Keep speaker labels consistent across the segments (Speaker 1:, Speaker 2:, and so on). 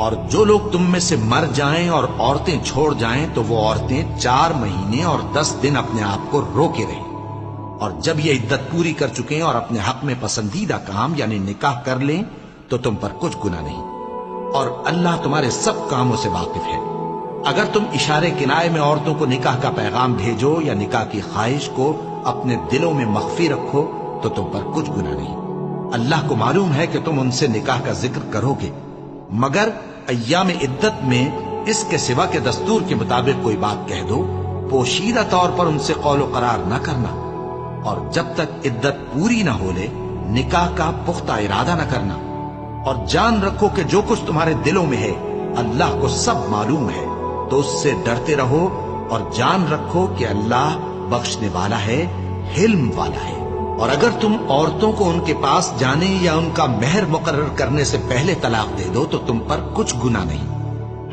Speaker 1: اور جو لوگ تم میں سے مر جائیں اور عورتیں چھوڑ جائیں تو وہ عورتیں 4 مہینے اور 10 دن اپنے آپ کو روکے رہیں، اور جب یہ عدت پوری کر چکیں اور اپنے حق میں پسندیدہ کام یعنی نکاح کر لیں تو تم پر کچھ گناہ نہیں، اور اللہ تمہارے سب کاموں سے واقف ہے۔ اگر تم اشارے کنائے میں عورتوں کو نکاح کا پیغام بھیجو یا نکاح کی خواہش کو اپنے دلوں میں مخفی رکھو تو تم پر کچھ گناہ نہیں۔ اللہ کو معلوم ہے کہ تم ان سے نکاح کا ذکر کرو گے، مگر ایام عدت میں اس کے سوا کے دستور کے مطابق کوئی بات کہہ دو، پوشیدہ طور پر ان سے قول و قرار نہ کرنا، اور جب تک عدت پوری نہ ہو لے نکاح کا پختہ ارادہ نہ کرنا، اور جان رکھو کہ جو کچھ تمہارے دلوں میں ہے اللہ کو سب معلوم ہے، تو اس سے ڈرتے رہو اور جان رکھو کہ اللہ بخشنے والا ہے، حلم والا ہے۔ اور اگر تم عورتوں کو ان کے پاس جانے یا ان کا مہر مقرر کرنے سے پہلے طلاق دے دو تو تم پر کچھ گناہ نہیں،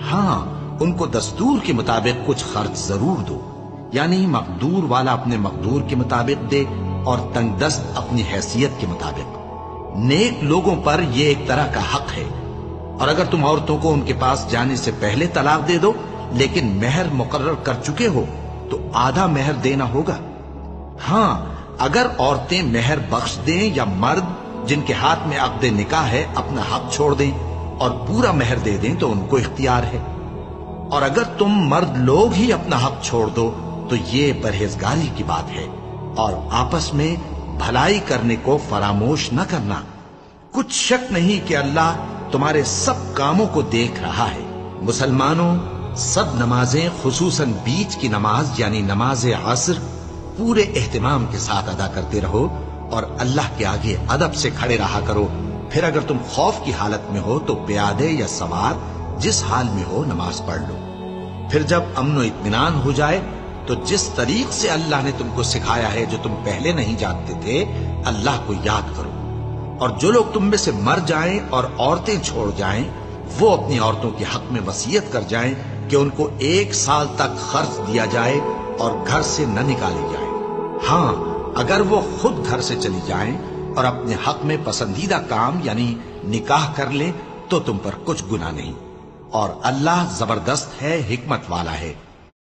Speaker 1: ہاں ان کو دستور کے مطابق کچھ خرچ ضرور دو، یعنی مقدور والا اپنے مقدور کے مطابق دے اور تنگ دست اپنی حیثیت کے مطابق۔ نیک لوگوں پر یہ ایک طرح کا حق ہے۔ اور اگر تم عورتوں کو ان کے پاس جانے سے پہلے طلاق دے دو لیکن مہر مقرر کر چکے ہو تو آدھا مہر دینا ہوگا۔ ہاں اگر عورتیں مہر بخش دیں یا مرد جن کے ہاتھ میں عقد نکاح ہے اپنا حق چھوڑ دیں اور پورا مہر دے دیں تو ان کو اختیار ہے، اور اگر تم مرد لوگ ہی اپنا حق چھوڑ دو تو یہ پرہیزگاری کی بات ہے، اور آپس میں بھلائی کرنے کو فراموش نہ کرنا۔ کچھ شک نہیں کہ اللہ تمہارے سب کاموں کو دیکھ رہا ہے۔ مسلمانوں، سب نمازیں خصوصاً بیچ کی نماز یعنی نماز عصر پورے اہتمام کے ساتھ ادا کرتے رہو اور اللہ کے آگے ادب سے کھڑے رہا کرو۔ پھر اگر تم خوف کی حالت میں ہو تو پیادے یا سوار جس حال میں ہو نماز پڑھ لو۔ پھر جب امن و اطمینان ہو جائے تو جس طریق سے اللہ نے تم کو سکھایا ہے جو تم پہلے نہیں جانتے تھے اللہ کو یاد کرو۔ اور جو لوگ تم میں سے مر جائیں اور عورتیں چھوڑ جائیں وہ اپنی عورتوں کے حق میں وصیت کر جائیں کہ ان کو 1 سال تک خرچ دیا جائے اور گھر سے نہ نکالی جائے، ہاں اگر وہ خود گھر سے چلی جائیں اور اپنے حق میں پسندیدہ کام یعنی نکاح کر لیں تو تم پر کچھ گناہ نہیں، اور اللہ زبردست ہے، حکمت والا ہے۔